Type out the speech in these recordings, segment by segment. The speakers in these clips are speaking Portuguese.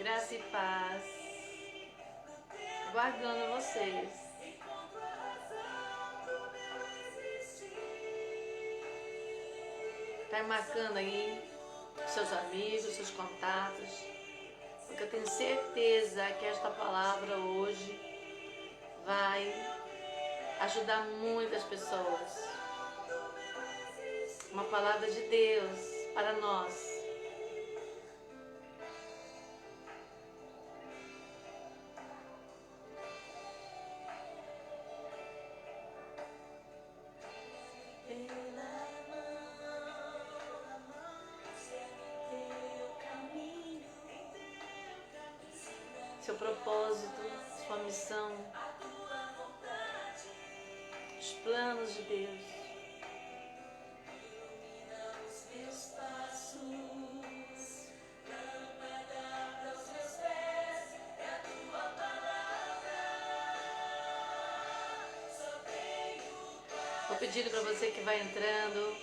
Graça e paz. Guardando vocês. Vai marcando aí seus amigos, seus contatos, porque eu tenho certeza que esta palavra hoje vai ajudar muitas pessoas. Uma palavra de Deus para nós. Seu propósito, sua missão, os planos de Deus. Vou pedir para você que vai entrando,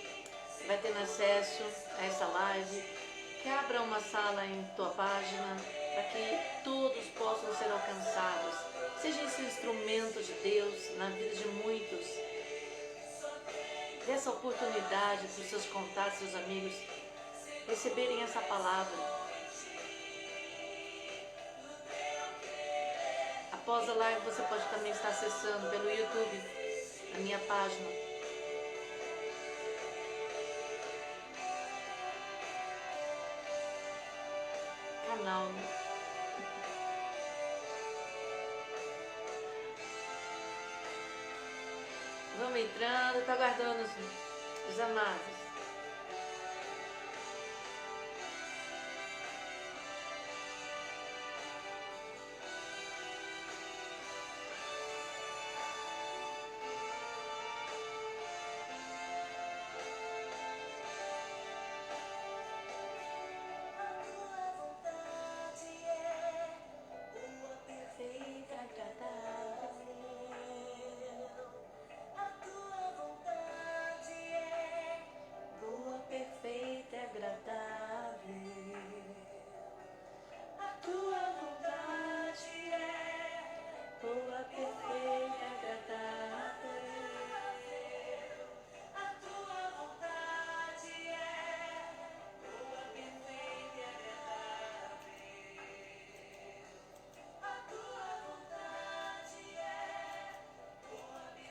vai tendo acesso a essa live, que abra uma sala em tua página, para que todos possam ser alcançados. Seja esse instrumento de Deus na vida de muitos. Dê essa oportunidade para os seus contatos, seus amigos, receberem essa palavra. Após a live, você pode também estar acessando pelo YouTube a minha página. Canal. Vamos entrando, tá aguardando os amados.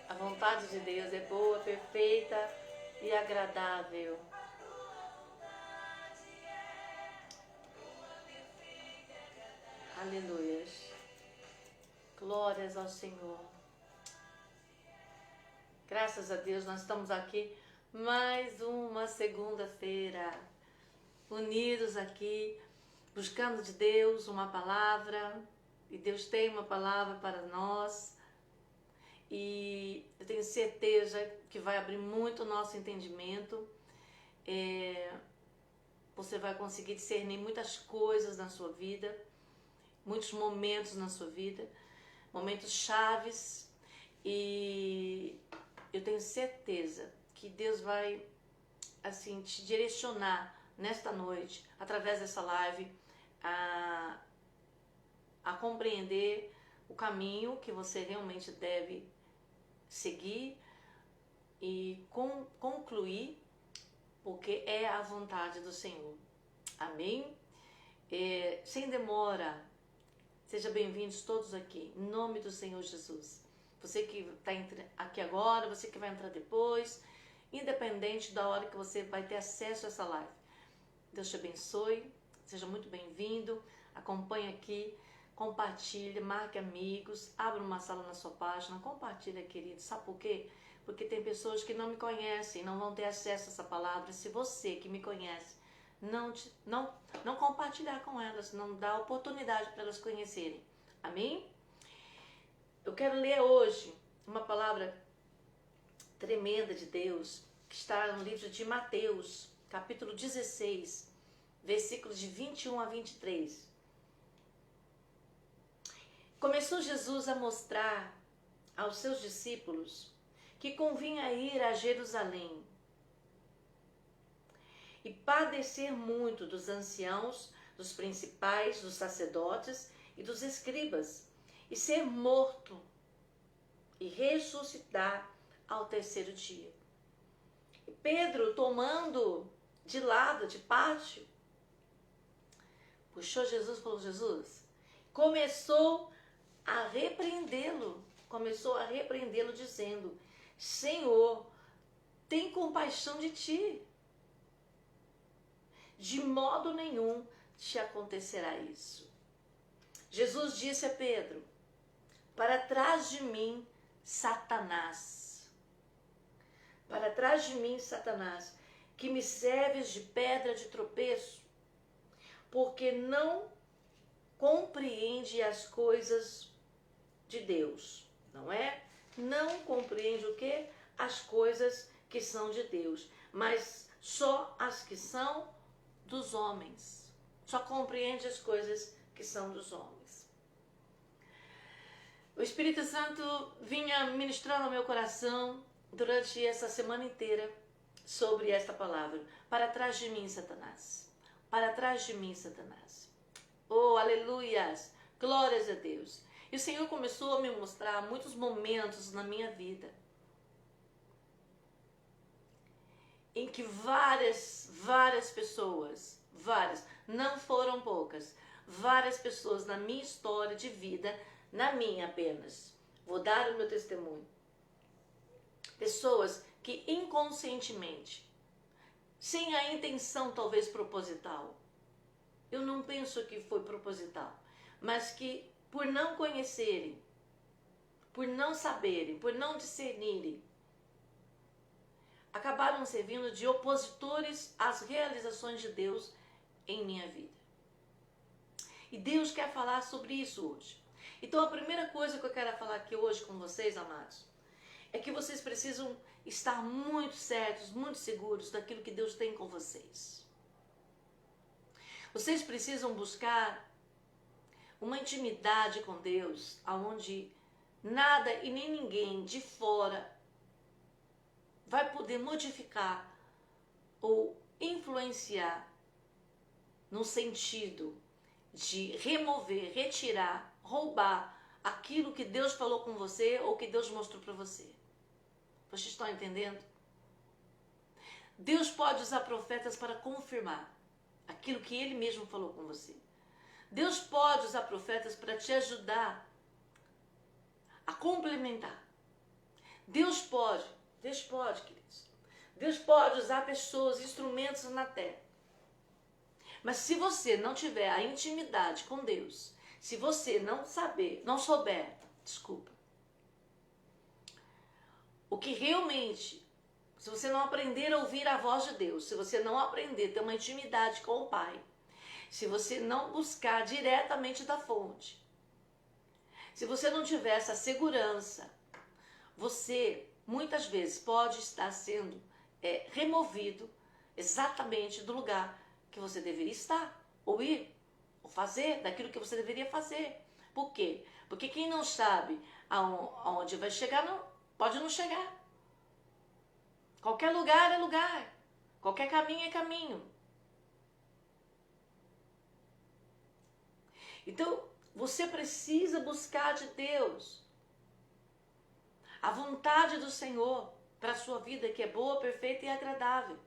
A vontade de Deus é boa, perfeita e agradável. Aleluia. Glórias ao Senhor. Graças a Deus, nós estamos aqui mais uma segunda-feira, unidos aqui, buscando de Deus uma palavra, e Deus tem uma palavra para nós. E eu tenho certeza que vai abrir muito o nosso entendimento. Você vai conseguir discernir muitas coisas na sua vida, muitos momentos na sua vida, momentos chaves. E eu tenho certeza que Deus vai assim te direcionar nesta noite, através dessa live, a compreender o caminho que você realmente deve seguir e concluir, porque é a vontade do Senhor. Amém? Sem demora, sejam bem-vindos todos aqui, em nome do Senhor Jesus. Você que está aqui agora, você que vai entrar depois, independente da hora que você vai ter acesso a essa live. Deus te abençoe, seja muito bem-vindo, acompanhe aqui, compartilhe, marque amigos, abra uma sala na sua página, compartilha, querido. Sabe por quê? Porque tem pessoas que não me conhecem, não vão ter acesso a essa palavra. Se você que me conhece não compartilhar com elas, não dá oportunidade para elas conhecerem. Amém? Eu quero ler hoje uma palavra tremenda de Deus, que está no livro de Mateus, capítulo 16, versículos de 21 a 23. Começou Jesus a mostrar aos seus discípulos que convinha ir a Jerusalém e padecer muito dos anciãos, dos principais, dos sacerdotes e dos escribas, e ser morto e ressuscitar ao terceiro dia. E Pedro, tomando de lado, de parte, puxou Jesus e falou: Jesus, começou a repreendê-lo, dizendo: Senhor, tem compaixão de ti. De modo nenhum te acontecerá isso. Jesus disse a Pedro: para trás de mim, Satanás. Para trás de mim, Satanás, que me serves de pedra de tropeço, porque não compreende as coisas de Deus, não é? Não compreende o quê? As coisas que são de Deus, mas só as que são dos homens. Só compreende as coisas que são dos homens. O Espírito Santo vinha ministrando ao meu coração durante essa semana inteira sobre esta palavra. Para trás de mim, Satanás. Para trás de mim, Satanás. Oh, aleluias! Glórias a Deus. E o Senhor começou a me mostrar muitos momentos na minha vida em que várias pessoas, não foram poucas, várias pessoas na minha história de vida, na minha apenas, vou dar o meu testemunho, pessoas que inconscientemente, sem a intenção talvez proposital, eu não penso que foi proposital, mas que por não conhecerem, por não saberem, por não discernirem, acabaram servindo de opositores às realizações de Deus em minha vida. E Deus quer falar sobre isso hoje. Então a primeira coisa que eu quero falar aqui hoje com vocês, amados, é que vocês precisam estar muito certos, muito seguros daquilo que Deus tem com vocês. Vocês precisam buscar uma intimidade com Deus, onde nada e nem ninguém de fora vai poder modificar ou influenciar no sentido de remover, retirar, roubar aquilo que Deus falou com você ou que Deus mostrou para você. Vocês estão entendendo? Deus pode usar profetas para confirmar aquilo que Ele mesmo falou com você. Deus pode usar profetas para te ajudar a complementar. Deus pode, queridos. Deus pode usar pessoas, instrumentos na terra. Mas se você não tiver a intimidade com Deus, se você não souber, o que realmente, se você não aprender a ouvir a voz de Deus, se você não aprender a ter uma intimidade com o Pai, se você não buscar diretamente da fonte, se você não tiver essa segurança, você muitas vezes pode estar sendo removido exatamente do lugar que você deveria estar, ou ir, ou fazer daquilo que você deveria fazer. Por quê? Porque quem não sabe aonde vai chegar, pode não chegar. Qualquer lugar é lugar, qualquer caminho é caminho. Então, você precisa buscar de Deus a vontade do Senhor para a sua vida, que é boa, perfeita e agradável.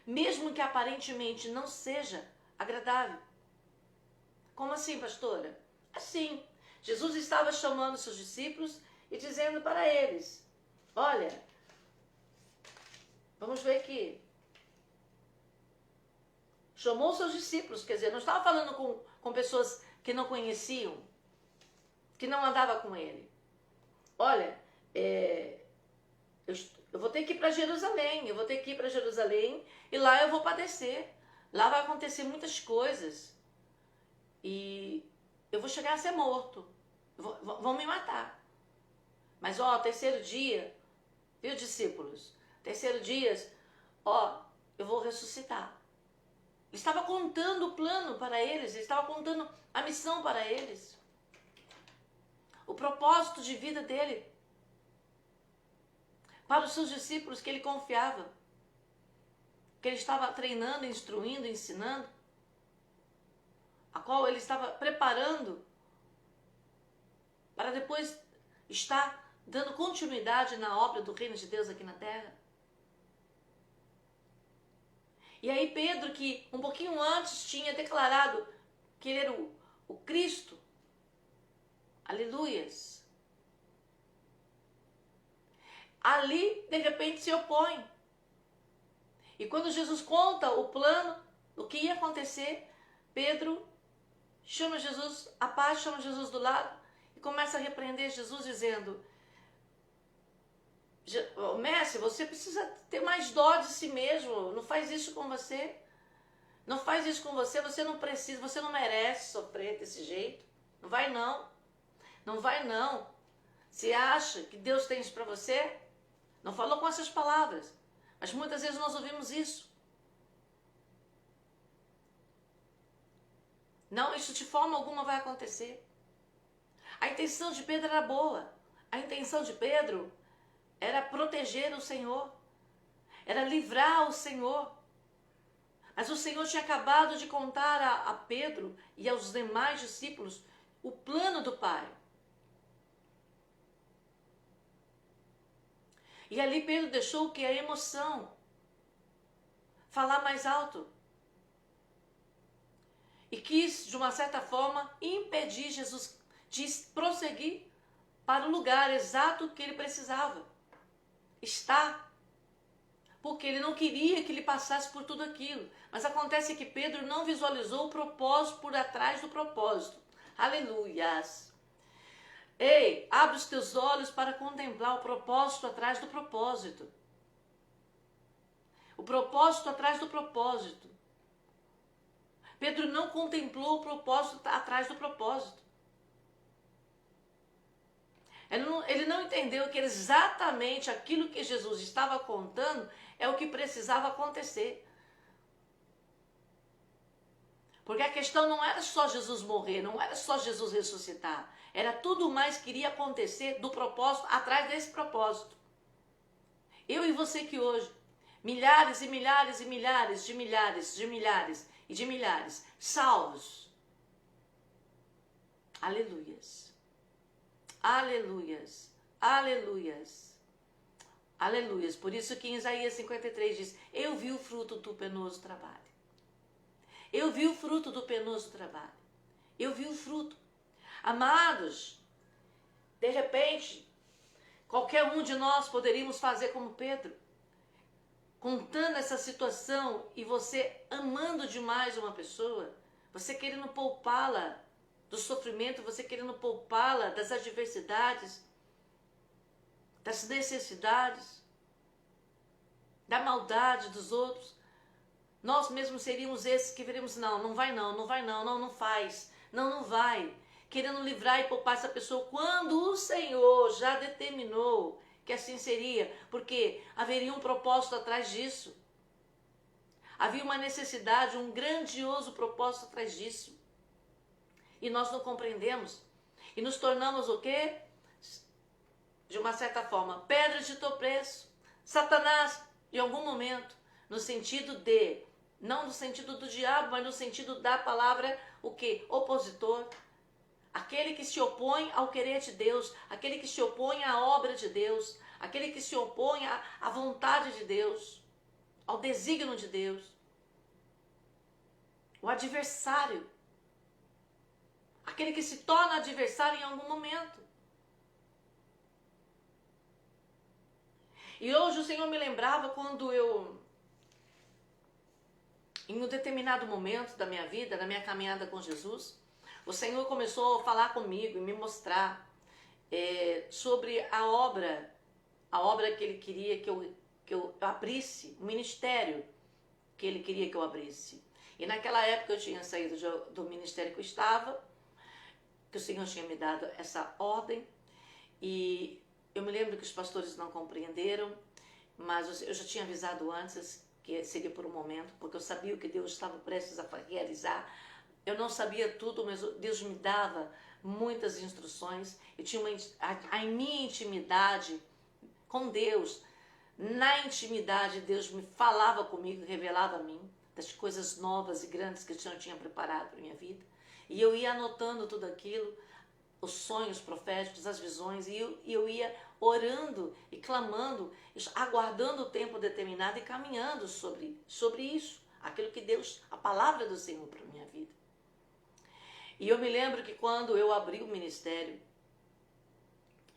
Mesmo que aparentemente não seja agradável. Como assim, pastora? Assim, Jesus estava chamando seus discípulos e dizendo para eles: olha, vamos ver aqui. Chamou seus discípulos, quer dizer, não estava falando com pessoas que não conheciam, que não andavam com ele. Olha, eu vou ter que ir para Jerusalém, e lá eu vou padecer. Lá vai acontecer muitas coisas. E eu vou chegar a ser morto. Vão me matar. Mas, terceiro dia, viu, discípulos? Terceiro dia, eu vou ressuscitar. Ele estava contando o plano para eles, ele estava contando a missão para eles. O propósito de vida dele. Para os seus discípulos que ele confiava. Que ele estava treinando, instruindo, ensinando. a qual ele estava preparando para depois estar dando continuidade na obra do reino de Deus aqui na terra. E aí Pedro, que um pouquinho antes tinha declarado que ele era o Cristo, aleluias, ali de repente se opõe. E quando Jesus conta o plano, o que ia acontecer, Pedro chama Jesus à paz, chama Jesus do lado e começa a repreender Jesus dizendo: mestre, você precisa ter mais dó de si mesmo, não faz isso com você, não faz isso com você, você não precisa, você não merece sofrer desse jeito, não vai não, não vai não. Você acha que Deus tem isso para você? Não falou com essas palavras, mas muitas vezes nós ouvimos isso. Não, isso de forma alguma vai acontecer. A intenção de Pedro era boa. A intenção de Pedro era proteger o Senhor. Era livrar o Senhor. Mas o Senhor tinha acabado de contar a Pedro e aos demais discípulos o plano do Pai. E ali Pedro deixou o que? A emoção. Falar mais alto. E quis, de uma certa forma, impedir Jesus de prosseguir para o lugar exato que ele precisava estar. Porque ele não queria que ele passasse por tudo aquilo. Mas acontece que Pedro não visualizou o propósito por atrás do propósito. Aleluias! Ei, abre os teus olhos para contemplar o propósito atrás do propósito. O propósito atrás do propósito. Pedro não contemplou o propósito atrás do propósito. Ele não entendeu que exatamente aquilo que Jesus estava contando é o que precisava acontecer. Porque a questão não era só Jesus morrer, não era só Jesus ressuscitar. Era tudo mais que iria acontecer do propósito, atrás desse propósito. Eu e você que hoje, milhares e milhares e milhares de milhares de milhares e de milhares salvos. Aleluias. Aleluias. Aleluias. Aleluias. Por isso que em Isaías 53 diz: eu vi o fruto do penoso trabalho. Eu vi o fruto do penoso trabalho. Eu vi o fruto. Amados, de repente, qualquer um de nós poderíamos fazer como Pedro, contando essa situação e você amando demais uma pessoa, você querendo poupá-la do sofrimento, você querendo poupá-la das adversidades, das necessidades, da maldade dos outros. Nós mesmos seríamos esses que veríamos: não vai não, não vai não, não faz, não vai. Querendo livrar e poupar essa pessoa, quando o Senhor já determinou que assim seria, porque haveria um propósito atrás disso. Havia uma necessidade, um grandioso propósito atrás disso. E nós não compreendemos. E nos tornamos o quê? De uma certa forma, pedra de tropeço. Satanás, em algum momento, no sentido de, não no sentido do diabo, mas no sentido da palavra, o quê? Opositor. Aquele que se opõe ao querer de Deus, aquele que se opõe à obra de Deus, aquele que se opõe à vontade de Deus, ao desígnio de Deus. O adversário. Aquele que se torna adversário em algum momento. E hoje o Senhor me lembrava quando eu, em um determinado momento da minha vida, da minha caminhada com Jesus, o Senhor começou a falar comigo e me mostrar sobre a obra que Ele queria que eu abrisse, o ministério que Ele queria que eu abrisse. E naquela época eu tinha saído do ministério que eu estava, que o Senhor tinha me dado essa ordem, e eu me lembro que os pastores não compreenderam, mas eu já tinha avisado antes que seria por um momento, porque eu sabia o que Deus estava prestes a realizar. Eu não sabia tudo, mas Deus me dava muitas instruções. Eu tinha a minha intimidade com Deus. Na intimidade, Deus me falava comigo, revelava a mim das coisas novas e grandes que o Senhor tinha preparado para a minha vida. E eu ia anotando tudo aquilo, os sonhos proféticos, as visões, e eu ia orando e clamando, aguardando o tempo determinado e caminhando sobre isso, aquilo que Deus, a palavra do Senhor para a minha vida. E eu me lembro que quando eu abri o ministério,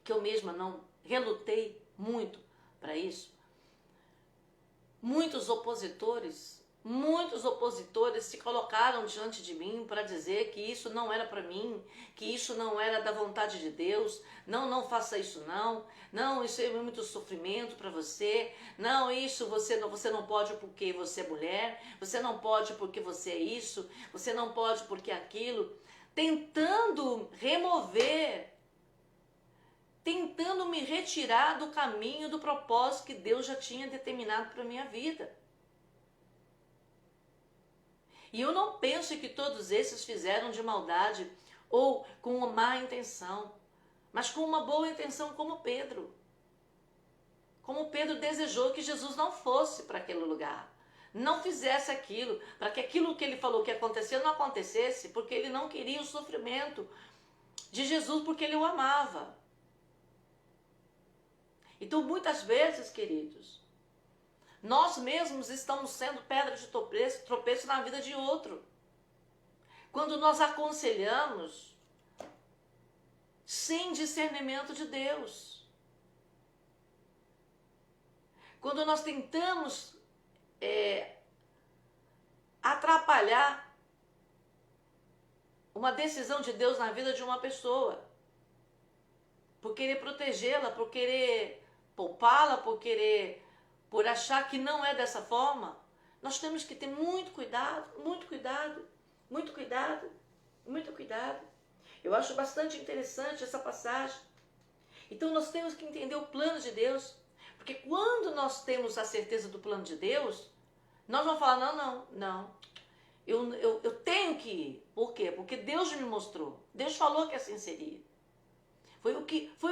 que eu mesma não relutei muito para isso, muitos opositores se colocaram diante de mim para dizer que isso não era para mim, que isso não era da vontade de Deus. Não faça isso não, isso é muito sofrimento para você, não, isso você não pode porque você é mulher, você não pode porque você é isso, você não pode porque é aquilo, tentando tentando me retirar do caminho, do propósito que Deus já tinha determinado para a minha vida. E eu não penso que todos esses fizeram de maldade ou com uma má intenção, mas com uma boa intenção, como Pedro. Como Pedro desejou que Jesus não fosse para aquele lugar, não fizesse aquilo, para que aquilo que ele falou que ia acontecer não acontecesse, porque ele não queria o sofrimento de Jesus, porque ele o amava. Então, muitas vezes, queridos, nós mesmos estamos sendo pedra de tropeço na vida de outro. Quando nós aconselhamos sem discernimento de Deus. Quando nós tentamos atrapalhar uma decisão de Deus na vida de uma pessoa, por querer protegê-la, por querer poupá-la, por achar que não é dessa forma, nós temos que ter muito cuidado, muito cuidado, muito cuidado, muito cuidado. Eu acho bastante interessante essa passagem. Então nós temos que entender o plano de Deus, porque quando nós temos a certeza do plano de Deus, nós vamos falar, não, eu tenho que ir. Por quê? Porque Deus me mostrou, Deus falou que assim seria. Foi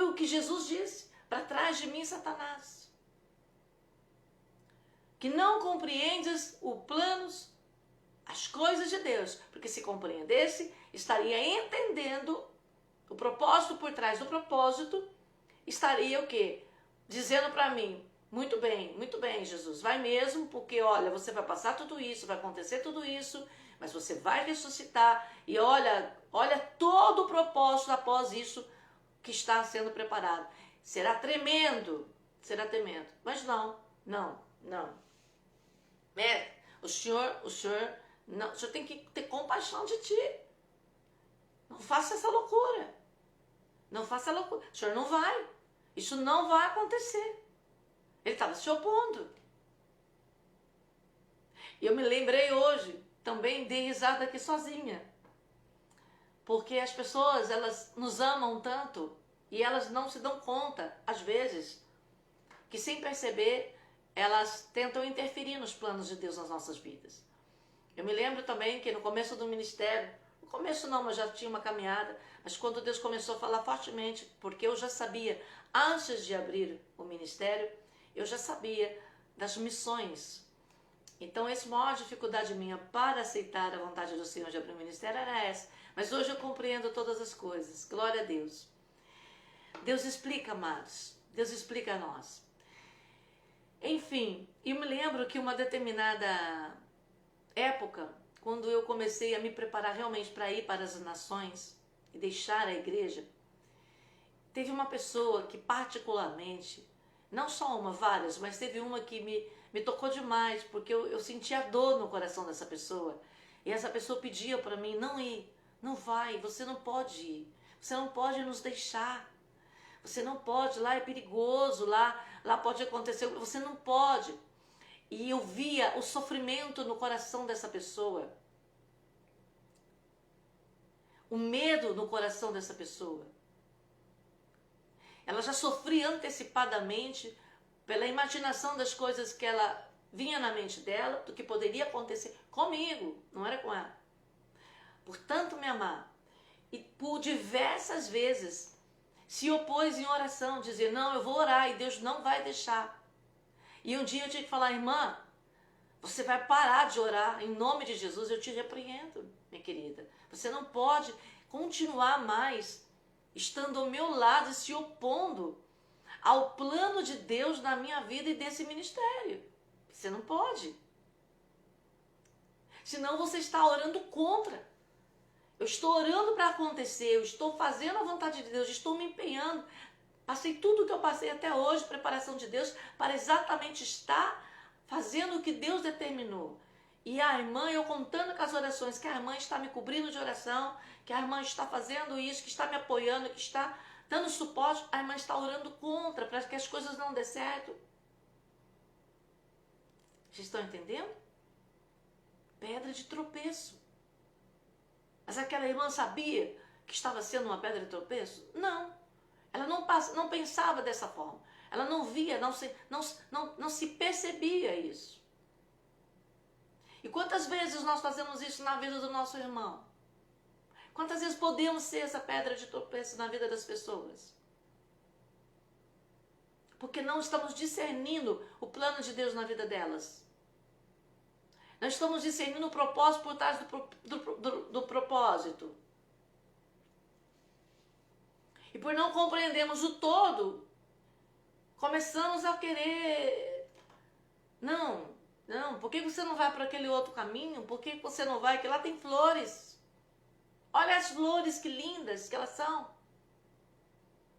o que Jesus disse, para trás de mim, Satanás. Que não compreendes os planos, as coisas de Deus. Porque se compreendesse, estaria entendendo o propósito por trás do propósito, estaria o quê? Dizendo para mim, muito bem, Jesus, vai mesmo, porque olha, você vai passar tudo isso, vai acontecer tudo isso, mas você vai ressuscitar, e olha todo o propósito após isso que está sendo preparado. Será tremendo, mas não. O senhor tem que ter compaixão de ti. Não faça essa loucura. O senhor não vai. Isso não vai acontecer. Ele estava se opondo. E eu me lembrei hoje, também dei risada aqui sozinha. Porque as pessoas, elas nos amam tanto e elas não se dão conta, às vezes, que sem perceber, elas tentam interferir nos planos de Deus nas nossas vidas. Eu me lembro também que no começo do ministério, no começo não, mas já tinha uma caminhada, mas quando Deus começou a falar fortemente, porque eu já sabia, antes de abrir o ministério, eu já sabia das missões. Então, essa maior dificuldade minha para aceitar a vontade do Senhor de abrir o ministério era essa. Mas hoje eu compreendo todas as coisas. Glória a Deus. Deus explica, amados. Deus explica a nós. Enfim, eu me lembro que uma determinada época, quando eu comecei a me preparar realmente para ir para as nações e deixar a igreja, teve uma pessoa que particularmente, não só uma, várias, mas teve uma que me tocou demais, porque eu sentia dor no coração dessa pessoa. E essa pessoa pedia para mim não ir. Não vai, você não pode ir. Você não pode nos deixar. Você não pode, lá é perigoso, lá pode acontecer, você não pode. E eu via o sofrimento no coração dessa pessoa. O medo no coração dessa pessoa. Ela já sofria antecipadamente pela imaginação das coisas que ela vinha na mente dela, do que poderia acontecer comigo, não era com ela. Por tanto me amar. E por diversas vezes se opôs em oração, dizer, não, eu vou orar e Deus não vai deixar. E um dia eu tinha que falar, irmã, você vai parar de orar, em nome de Jesus eu te repreendo. minha querida. Você não pode continuar mais estando ao meu lado e se opondo ao plano de Deus na minha vida e desse ministério. Você não pode. Senão você está orando contra. Eu estou orando para acontecer, eu estou fazendo a vontade de Deus, estou me empenhando. Passei tudo o que eu passei até hoje, preparação de Deus, para exatamente estar fazendo o que Deus determinou. E a irmã, eu contando com as orações, que a irmã está me cobrindo de oração, que a irmã está fazendo isso, que está me apoiando, que está dando suporte, a irmã está orando contra, para que as coisas não dê certo. Vocês estão entendendo? Pedra de tropeço. Mas aquela irmã sabia que estava sendo uma pedra de tropeço? Não. Ela não pensava dessa forma. Ela não via, não se percebia isso. E quantas vezes nós fazemos isso na vida do nosso irmão? Quantas vezes podemos ser essa pedra de tropeço na vida das pessoas? Porque não estamos discernindo o plano de Deus na vida delas. Nós estamos discernindo o propósito por trás do propósito. E por não compreendermos o todo, começamos a querer... Não, por que você não vai para aquele outro caminho? Por que você não vai? Que lá tem flores. Olha as flores, que lindas que elas são.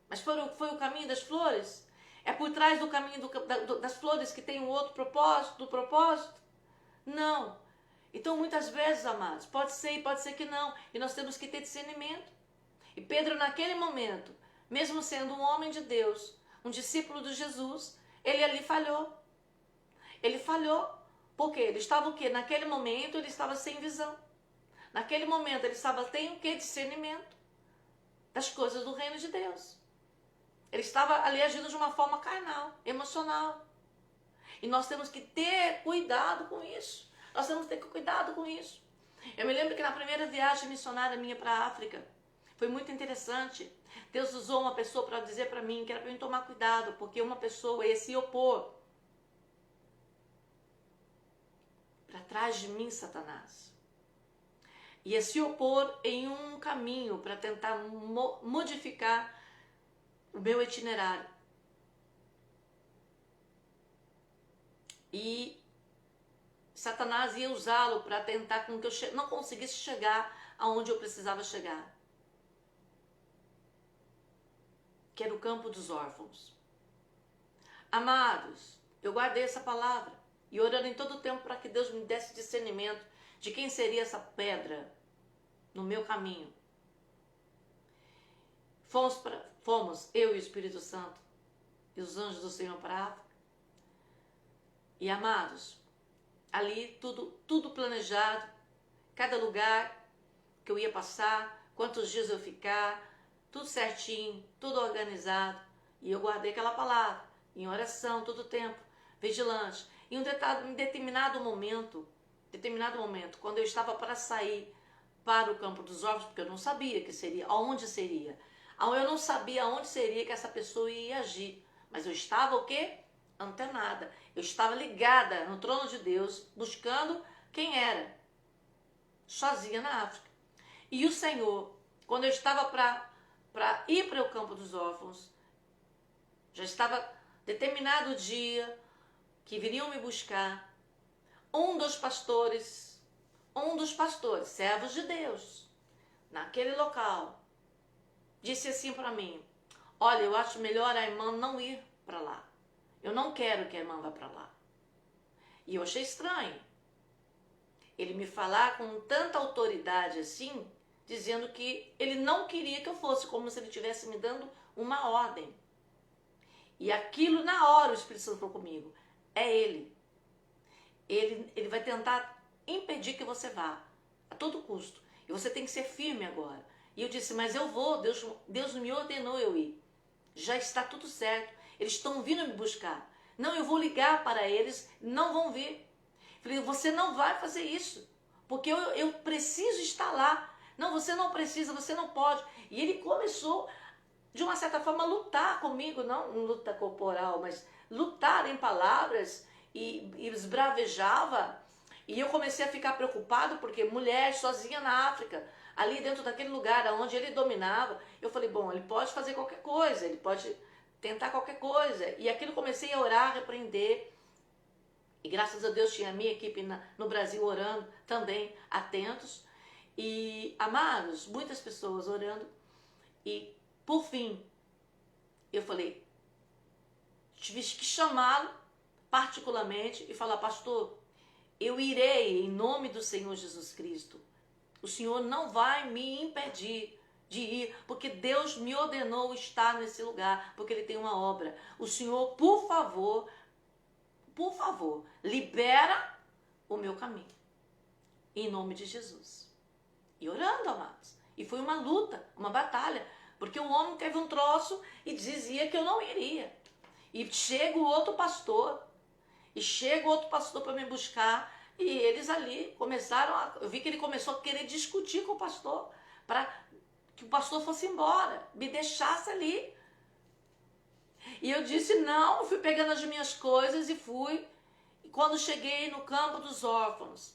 Mas foi o caminho das flores? É por trás do caminho das flores que tem um outro propósito? Não. Então, muitas vezes, amados, pode ser e pode ser que não. E nós temos que ter discernimento. E Pedro, naquele momento, mesmo sendo um homem de Deus, um discípulo de Jesus, ele ali falhou. Ele falhou. Porque ele estava o quê? Naquele momento, ele estava sem visão. Naquele momento, ele estava sem o quê? Discernimento das coisas do reino de Deus. Ele estava ali agindo de uma forma carnal, emocional. E nós temos que ter cuidado com isso. Nós temos que ter cuidado com isso. Eu me lembro que na primeira viagem missionária minha para a África, foi muito interessante. Deus usou uma pessoa para dizer para mim que era para eu tomar cuidado, porque uma pessoa ia se opor. Para trás de mim, Satanás. Ia se opor em um caminho para tentar modificar o meu itinerário. E Satanás ia usá-lo para tentar com que eu não conseguisse chegar aonde eu precisava chegar. Que era o campo dos órfãos. Amados, eu guardei essa palavra e orando em todo o tempo para que Deus me desse discernimento de quem seria essa pedra no meu caminho. Fomos eu e o Espírito Santo e os anjos do Senhor para a África. E amados, ali tudo planejado, cada lugar que eu ia passar, quantos dias eu ficar, tudo certinho, tudo organizado. E eu guardei aquela palavra, em oração, todo o tempo, vigilante. Em um determinado momento, quando eu estava para sair para o campo dos órfãos, porque eu não sabia que seria, aonde seria. Eu não sabia aonde seria que essa pessoa ia agir. Mas eu estava o quê? Antenada. Eu estava ligada no trono de Deus, buscando quem era. Sozinha na África. E o Senhor, quando eu estava para ir para o campo dos órfãos, já estava determinado o dia que viriam me buscar. Um dos pastores, servos de Deus, naquele local, disse assim para mim: olha, eu acho melhor a irmã não ir para lá. Eu não quero que a irmã vá para lá. E eu achei estranho ele me falar com tanta autoridade assim, dizendo que ele não queria que eu fosse, como se ele estivesse me dando uma ordem. E aquilo, na hora, o Espírito Santo falou comigo: é ele. Ele vai tentar impedir que você vá, a todo custo. E você tem que ser firme agora. E eu disse: mas eu vou, Deus me ordenou eu ir. Já está tudo certo. Eles estão vindo me buscar. Não, eu vou ligar para eles, não vão vir. Falei: você não vai fazer isso, porque eu preciso estar lá. Não, você não precisa, você não pode. E ele começou, de uma certa forma, a lutar comigo, não luta corporal, mas lutar em palavras, e esbravejava. E eu comecei a ficar preocupado porque mulher sozinha na África, ali dentro daquele lugar onde ele dominava, eu falei, bom, ele pode fazer qualquer coisa, ele pode tentar qualquer coisa. E aquilo comecei a orar, a repreender. E graças a Deus tinha a minha equipe no Brasil orando também, atentos. E amados, muitas pessoas orando. E por fim, eu falei, tive que chamá-lo particularmente e falar, pastor, eu irei em nome do Senhor Jesus Cristo. O Senhor não vai me impedir de ir, porque Deus me ordenou estar nesse lugar, porque Ele tem uma obra. O Senhor, por favor, libera o meu caminho. Em nome de Jesus. E orando, amados. E foi uma luta, uma batalha, porque o homem teve um troço e dizia que eu não iria. E chega o outro pastor para me buscar, e eles ali começaram eu vi que ele começou a querer discutir com o pastor, para que o pastor fosse embora, me deixasse ali. E eu disse não, eu fui pegando as minhas coisas e fui. E quando cheguei no campo dos órfãos,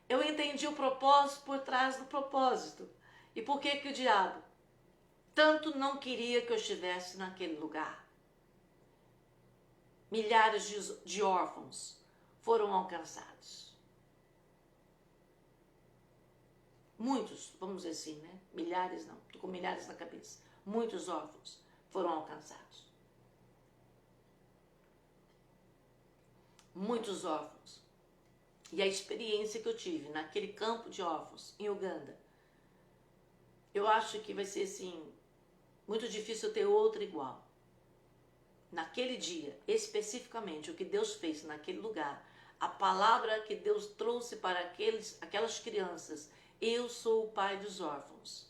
eu entendi o propósito por trás do propósito. E por que o diabo tanto não queria que eu estivesse naquele lugar? Milhares de órfãos foram alcançados. Muitos, vamos dizer assim, né? Milhares não, estou com milhares na cabeça. Muitos órfãos foram alcançados. Muitos órfãos. E a experiência que eu tive naquele campo de órfãos em Uganda, eu acho que vai ser assim, muito difícil ter outra igual. Naquele dia, especificamente, o que Deus fez naquele lugar, a palavra que Deus trouxe para aquelas crianças, eu sou o pai dos órfãos.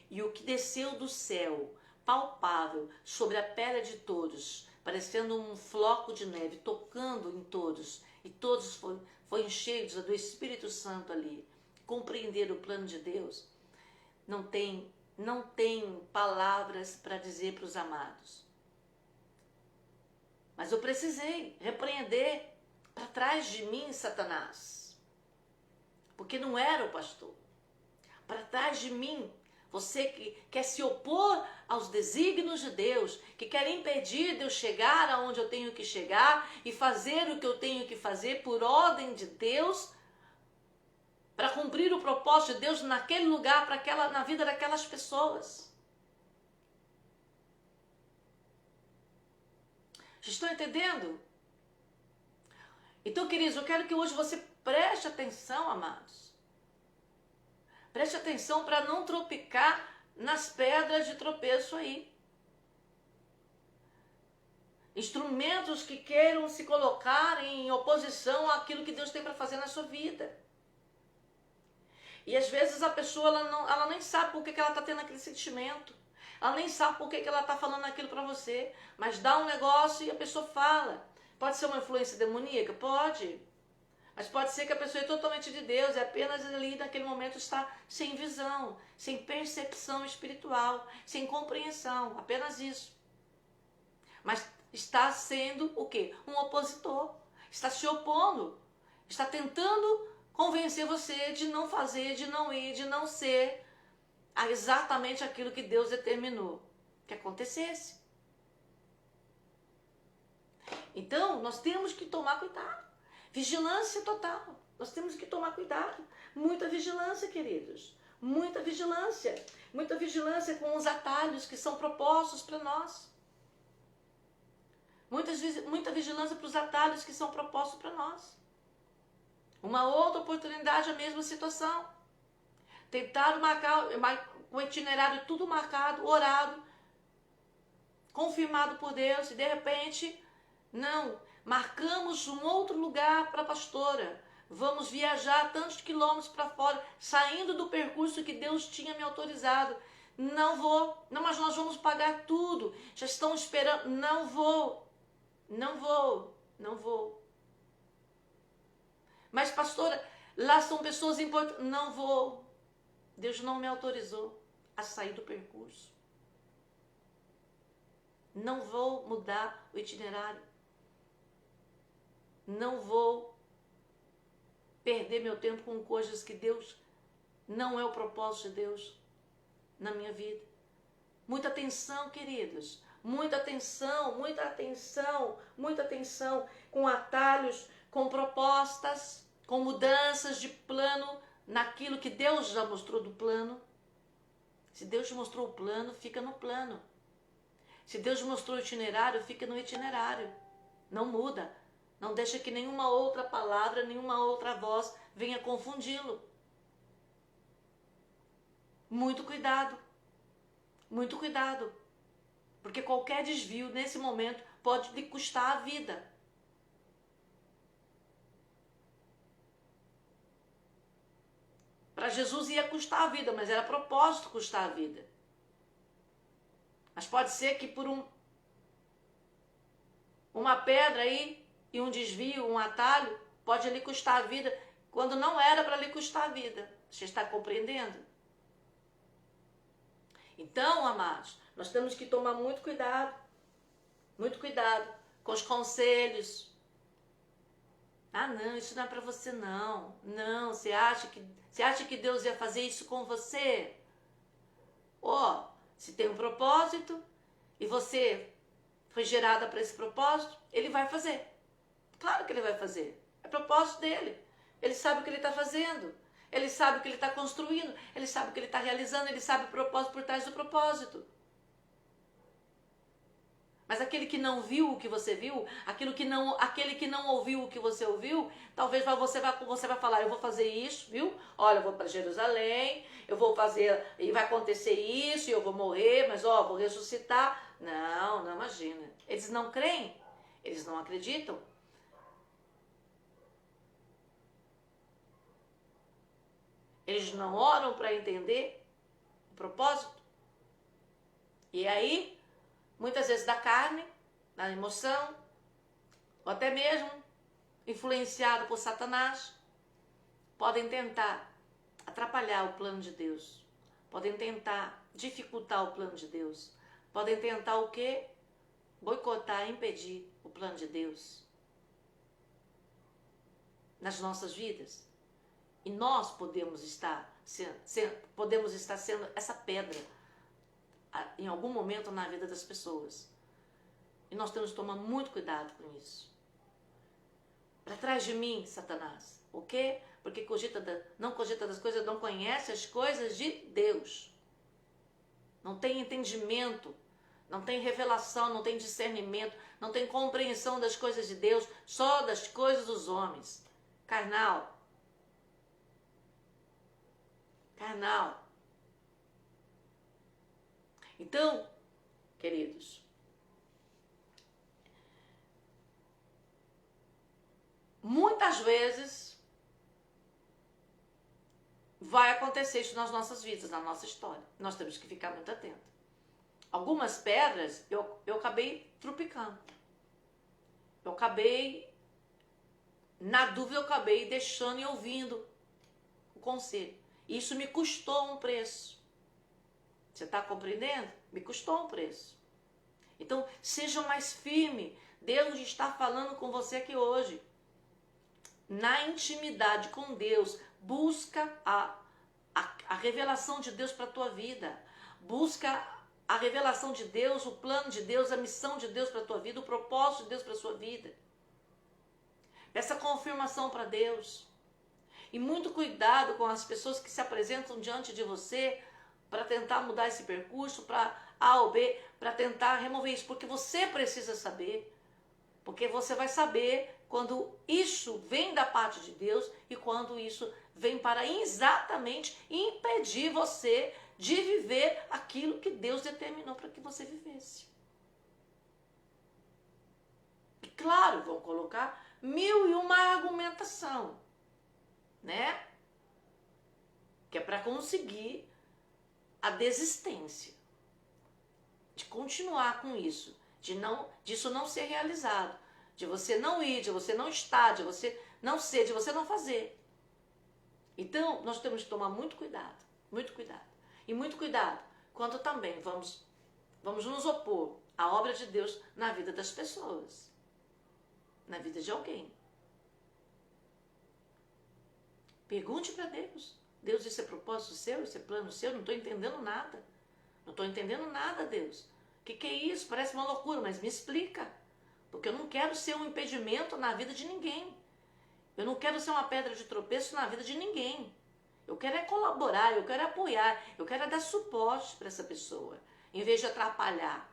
E o que desceu do céu, palpável, sobre a pele de todos, parecendo um floco de neve, tocando em todos, e todos foram cheios do Espírito Santo ali, compreender o plano de Deus, não tem palavras para dizer para os amados. Mas eu precisei repreender para trás de mim, Satanás. Porque não era o pastor. Para trás de mim, você que quer se opor aos desígnios de Deus, que quer impedir de eu chegar aonde eu tenho que chegar e fazer o que eu tenho que fazer por ordem de Deus, para cumprir o propósito de Deus naquele lugar, na vida daquelas pessoas. Vocês estão entendendo? Então, queridos, eu quero que hoje você preste atenção, amados. Preste atenção para não tropeçar nas pedras de tropeço aí. Instrumentos que queiram se colocar em oposição àquilo que Deus tem para fazer na sua vida. E às vezes a pessoa ela nem sabe por que ela está tendo aquele sentimento. Ela nem sabe por que ela está falando aquilo para você. Mas dá um negócio e a pessoa fala. Pode ser uma influência demoníaca? Pode. Mas pode ser que a pessoa é totalmente de Deus e apenas ali naquele momento está sem visão, sem percepção espiritual, sem compreensão. Apenas isso. Mas está sendo o quê? Um opositor. Está se opondo. Está tentando convencer você de não fazer, de não ir, de não ser exatamente aquilo que Deus determinou que acontecesse. Então, nós temos que tomar cuidado. Vigilância total. Nós temos que tomar cuidado. Muita vigilância, queridos. Muita vigilância. Muita vigilância com os atalhos que são propostos para nós. Muita vigilância para os atalhos que são propostos para nós. Uma outra oportunidade, a mesma situação. Tentaram marcar o itinerário tudo marcado, orado, confirmado por Deus, e de repente, não, marcamos um outro lugar para a pastora. Vamos viajar tantos quilômetros para fora, saindo do percurso que Deus tinha me autorizado. Não vou, não, mas nós vamos pagar tudo. Já estão esperando, não vou. Mas pastora, lá são pessoas importantes. Não vou. Deus não me autorizou a sair do percurso. Não vou mudar o itinerário. Não vou perder meu tempo com coisas que Deus não é o propósito de Deus na minha vida. Muita atenção, queridos. Muita atenção, muita atenção, muita atenção com atalhos, com propostas, com mudanças de plano naquilo que Deus já mostrou do plano. Se Deus te mostrou o plano, fica no plano. Se Deus te mostrou o itinerário, fica no itinerário. Não muda. Não deixa que nenhuma outra palavra, nenhuma outra voz venha confundi-lo. Muito cuidado. Muito cuidado. Porque qualquer desvio nesse momento pode lhe custar a vida. Para Jesus ia custar a vida, mas era propósito custar a vida. Mas pode ser que por uma pedra aí e um desvio, um atalho, pode lhe custar a vida quando não era para lhe custar a vida. Você está compreendendo? Então, amados, nós temos que tomar muito cuidado com os conselhos. Ah, não, isso não é para você não. Não, você acha que Deus ia fazer isso com você? Se tem um propósito e você foi gerada para esse propósito, ele vai fazer. Claro que ele vai fazer. É propósito dele. Ele sabe o que ele está fazendo. Ele sabe o que ele está construindo. Ele sabe o que ele está realizando. Ele sabe o propósito por trás do propósito. Mas aquele que não viu o que você viu, aquele que não ouviu o que você ouviu, talvez você vai falar, eu vou fazer isso, viu? Olha, eu vou para Jerusalém, eu vou fazer, e vai acontecer isso, e eu vou morrer, mas vou ressuscitar. Não, não imagina. Eles não creem, eles não acreditam. Eles não oram para entender o propósito. E aí, muitas vezes da carne, da emoção, ou até mesmo influenciado por Satanás, podem tentar atrapalhar o plano de Deus. Podem tentar dificultar o plano de Deus. Podem tentar o quê? Boicotar, impedir o plano de Deus nas nossas vidas. E nós podemos estar sendo essa pedra em algum momento na vida das pessoas. E nós temos que tomar muito cuidado com isso. Para trás de mim, Satanás. Por quê? Porque não cogita das coisas, não conhece as coisas de Deus. Não tem entendimento, não tem revelação, não tem discernimento, não tem compreensão das coisas de Deus, só das coisas dos homens. Carnal. Então, queridos, muitas vezes vai acontecer isso nas nossas vidas, na nossa história. Nós temos que ficar muito atentos. Algumas pedras eu acabei tropicando. Na dúvida, eu acabei deixando e ouvindo o conselho. Isso me custou um preço. Você está compreendendo? Me custou um preço. Então, seja mais firme. Deus está falando com você aqui hoje. Na intimidade com Deus, busca a revelação de Deus para a tua vida. Busca a revelação de Deus, o plano de Deus, a missão de Deus para a tua vida, o propósito de Deus para a sua vida. Peça confirmação para Deus. E muito cuidado com as pessoas que se apresentam diante de você para tentar mudar esse percurso, para A ou B, para tentar remover isso. Porque você precisa saber. Porque você vai saber quando isso vem da parte de Deus e quando isso vem para exatamente impedir você de viver aquilo que Deus determinou para que você vivesse. E claro, vão colocar 1001 argumentação, né? Que é para conseguir a desistência, de continuar com isso, disso não ser realizado, de você não ir, de você não estar, de você não ser, de você não fazer. Então, nós temos que tomar muito cuidado, e muito cuidado quando também vamos nos opor à obra de Deus na vida das pessoas, na vida de alguém. Pergunte para Deus. Deus, isso é propósito seu? Isso é plano seu? Não estou entendendo nada. Não estou entendendo nada, Deus. O que é isso? Parece uma loucura, mas me explica. Porque eu não quero ser um impedimento na vida de ninguém. Eu não quero ser uma pedra de tropeço na vida de ninguém. Eu quero é colaborar, eu quero é apoiar, eu quero é dar suporte para essa pessoa, em vez de atrapalhar.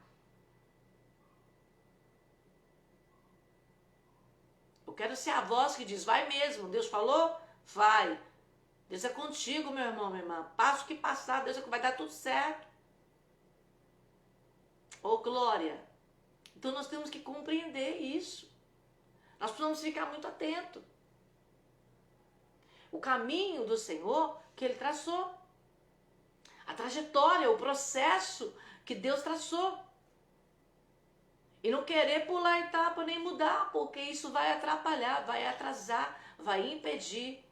Eu quero ser a voz que diz, vai mesmo, Deus falou? Vai. Deus é contigo, meu irmão, minha irmã. Passa o que passar, Deus é que vai dar tudo certo. Oh, glória. Então nós temos que compreender isso. Nós precisamos ficar muito atentos. O caminho do Senhor que Ele traçou. A trajetória, o processo que Deus traçou. E não querer pular etapa nem mudar, porque isso vai atrapalhar, vai atrasar, vai impedir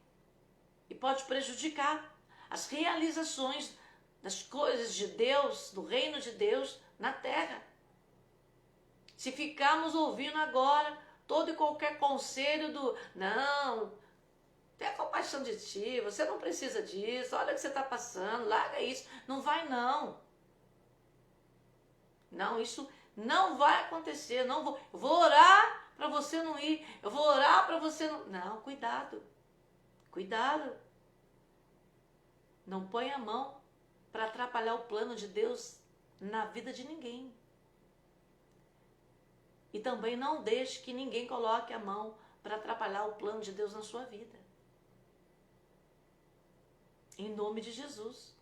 e pode prejudicar as realizações das coisas de Deus, do reino de Deus na terra. Se ficarmos ouvindo agora todo e qualquer conselho do não, tenha compaixão de ti, você não precisa disso, olha o que você está passando, larga isso, não vai não. Não, isso não vai acontecer, não vou, eu vou orar para você não ir, eu vou orar para você não... Não, cuidado, cuidado. Não põe a mão para atrapalhar o plano de Deus na vida de ninguém. E também não deixe que ninguém coloque a mão para atrapalhar o plano de Deus na sua vida. Em nome de Jesus.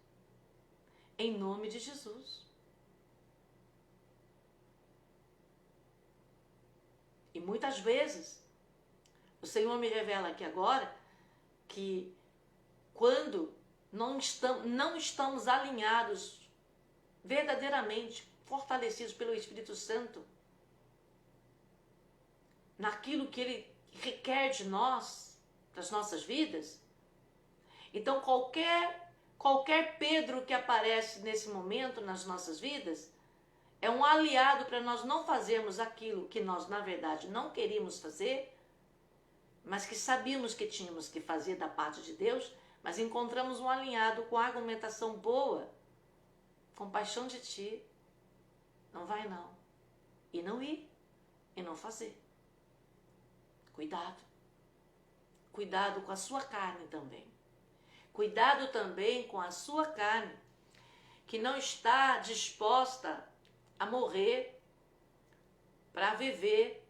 Em nome de Jesus. E muitas vezes, o Senhor me revela aqui agora que quando não estamos alinhados, verdadeiramente fortalecidos pelo Espírito Santo, naquilo que Ele requer de nós, das nossas vidas, então qualquer Pedro que aparece nesse momento nas nossas vidas, é um aliado para nós não fazermos aquilo que nós, na verdade, não queríamos fazer, mas que sabíamos que tínhamos que fazer da parte de Deus, mas encontramos um alinhado com argumentação boa, compaixão de ti, não vai não, e não ir, e não fazer. Cuidado. Cuidado com a sua carne também. Cuidado também com a sua carne, que não está disposta a morrer para viver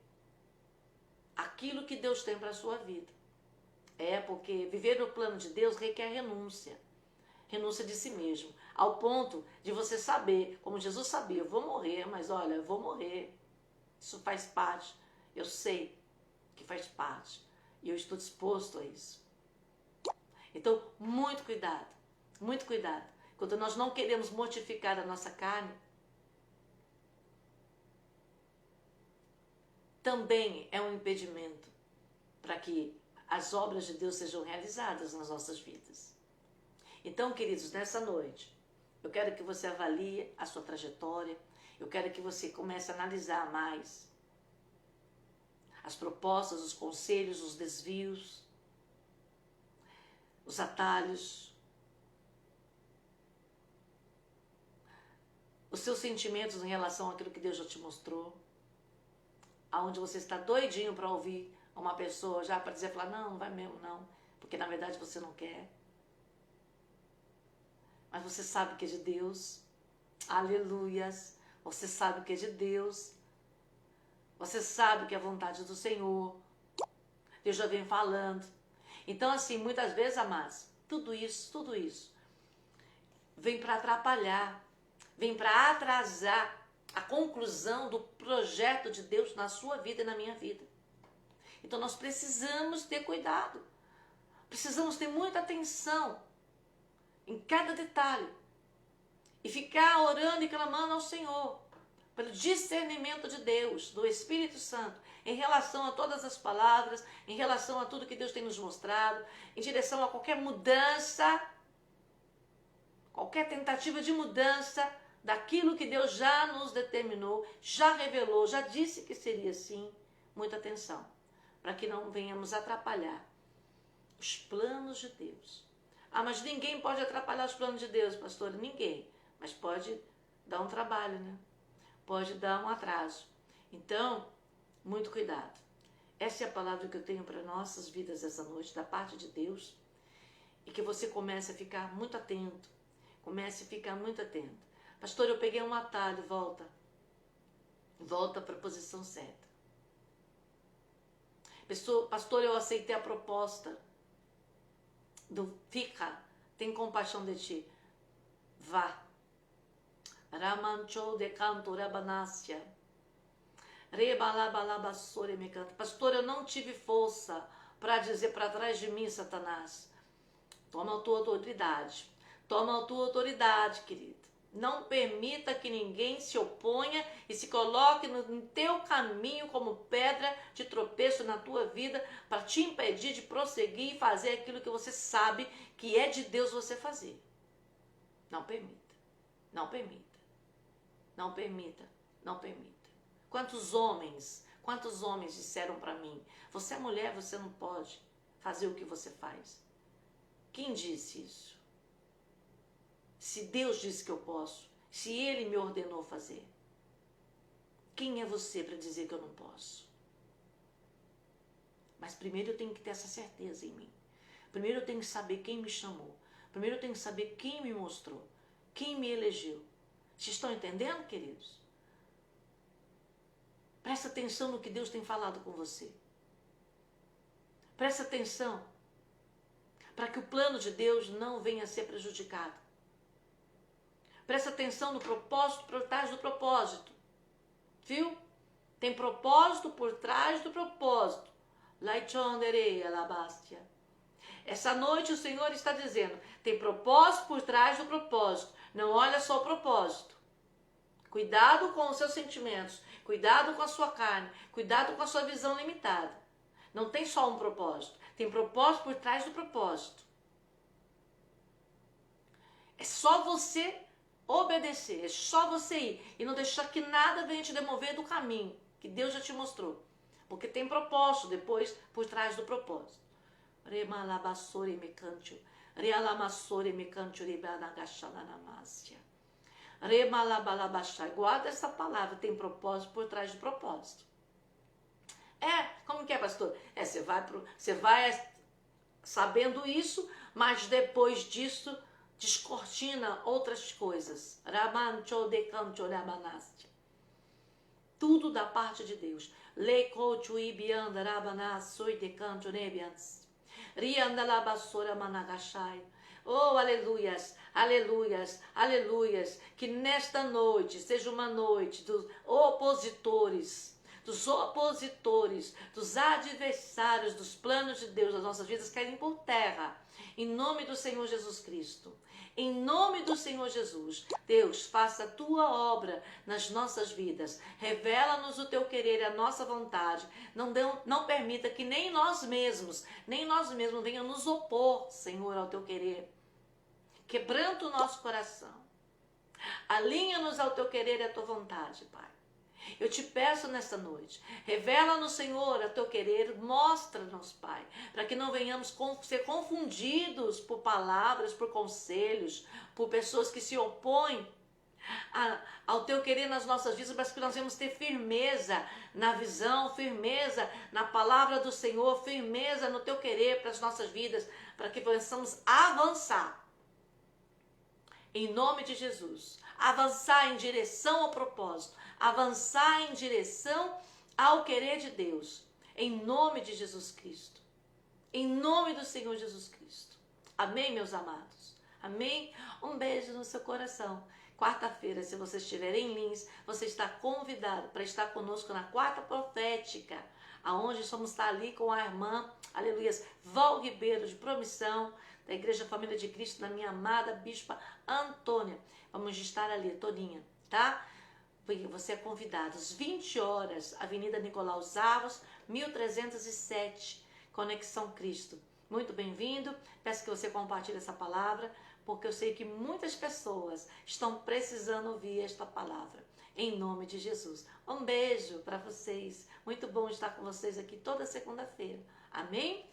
aquilo que Deus tem para a sua vida. Porque viver no plano de Deus requer renúncia. Renúncia de si mesmo. Ao ponto de você saber, como Jesus sabia, eu vou morrer, mas olha, eu vou morrer. Isso faz parte. Eu sei que faz parte. E eu estou disposto a isso. Então, muito cuidado. Muito cuidado. Quando nós não queremos mortificar a nossa carne, também é um impedimento para que as obras de Deus sejam realizadas nas nossas vidas. Então, queridos, nessa noite, eu quero que você avalie a sua trajetória, eu quero que você comece a analisar mais as propostas, os conselhos, os desvios, os atalhos, os seus sentimentos em relação àquilo que Deus já te mostrou, aonde você está doidinho para ouvir uma pessoa já para dizer, falar, não vai mesmo não, porque na verdade você não quer. Mas você sabe que é de Deus. Aleluias. Você sabe que é de Deus. Você sabe que é a vontade do Senhor. Deus já vem falando. Então assim, muitas vezes, amados, tudo isso vem para atrapalhar, vem para atrasar a conclusão do projeto de Deus na sua vida e na minha vida. Então nós precisamos ter cuidado. Precisamos ter muita atenção em cada detalhe. E ficar orando e clamando ao Senhor pelo discernimento de Deus, do Espírito Santo, em relação a todas as palavras, em relação a tudo que Deus tem nos mostrado, em direção a qualquer mudança, qualquer tentativa de mudança daquilo que Deus já nos determinou, já revelou, já disse que seria assim. Muita atenção, para que não venhamos atrapalhar os planos de Deus. Ah, mas ninguém pode atrapalhar os planos de Deus, pastor. Ninguém. Mas pode dar um trabalho, né? Pode dar um atraso. Então, muito cuidado. Essa é a palavra que eu tenho para nossas vidas essa noite, da parte de Deus. E que você comece a ficar muito atento. Comece a ficar muito atento. Pastor, eu peguei um atalho, volta. Volta para a posição certa. Pastor, eu aceitei a proposta do fica, tem compaixão de ti. Vá. Ramancho de canto rabanássia. Rebalabalabasore me canta. Pastor, eu não tive força para dizer para trás de mim, Satanás. Toma a tua autoridade. Toma a tua autoridade, querido. Não permita que ninguém se oponha e se coloque no teu caminho como pedra de tropeço na tua vida para te impedir de prosseguir e fazer aquilo que você sabe que é de Deus você fazer. Não permita. Não permita. Não permita. Não permita. Quantos homens disseram para mim, você é mulher, você não pode fazer o que você faz. Quem disse isso? Se Deus disse que eu posso, se Ele me ordenou fazer, quem é você para dizer que eu não posso? Mas primeiro eu tenho que ter essa certeza em mim. Primeiro eu tenho que saber quem me chamou. Primeiro eu tenho que saber quem me mostrou, quem me elegeu. Vocês estão entendendo, queridos? Presta atenção no que Deus tem falado com você. Presta atenção para que o plano de Deus não venha a ser prejudicado. Presta atenção no propósito por trás do propósito. Viu? Tem propósito por trás do propósito. Essa noite o Senhor está dizendo, tem propósito por trás do propósito. Não olha só o propósito. Cuidado com os seus sentimentos. Cuidado com a sua carne. Cuidado com a sua visão limitada. Não tem só um propósito. Tem propósito por trás do propósito. É só você obedecer, é só você ir e não deixar que nada venha te demover do caminho que Deus já te mostrou, porque tem propósito depois por trás do propósito. Remalabassore mecantio, realamassore mecantio ribanagachalanamácia. Remalabalabachai, guarda essa palavra, tem propósito por trás do propósito. Como que é, pastor? Você vai sabendo isso, mas depois disso descortina outras coisas. Tudo da parte de Deus. Oh, aleluias, aleluias, aleluias. Que nesta noite seja uma noite dos opositores, dos adversários, dos planos de Deus das nossas vidas caírem por terra. Em nome do Senhor Jesus Cristo. Em nome do Senhor Jesus, Deus, faça a tua obra nas nossas vidas. Revela-nos o teu querer e a nossa vontade. Não permita que nem nós mesmos venham nos opor, Senhor, ao teu querer. Quebranta o nosso coração. Alinha-nos ao teu querer e à tua vontade, Pai. Eu te peço nesta noite, revela-nos, Senhor, a teu querer, mostra-nos, Pai, para que não venhamos ser confundidos por palavras, por conselhos, por pessoas que se opõem ao teu querer nas nossas vidas, mas que nós vamos ter firmeza na visão, firmeza na palavra do Senhor, firmeza no teu querer para as nossas vidas, para que possamos avançar. Em nome de Jesus, avançar em direção ao propósito, avançar em direção ao querer de Deus, em nome de Jesus Cristo, em nome do Senhor Jesus Cristo. Amém, meus amados? Amém? Um beijo no seu coração. Quarta-feira, se você estiver em Lins, você está convidado para estar conosco na quarta profética, aonde vamos estar ali com a irmã, aleluias, Val Ribeiro, de Promissão, da Igreja Família de Cristo, da minha amada Bispa Antônia. Vamos estar ali, Toninha, tá? Você é convidado, às 20 horas, Avenida Nicolau Zavos, 1307, Conexão Cristo. Muito bem-vindo, peço que você compartilhe essa palavra, porque eu sei que muitas pessoas estão precisando ouvir esta palavra, em nome de Jesus. Um beijo para vocês, muito bom estar com vocês aqui toda segunda-feira, amém?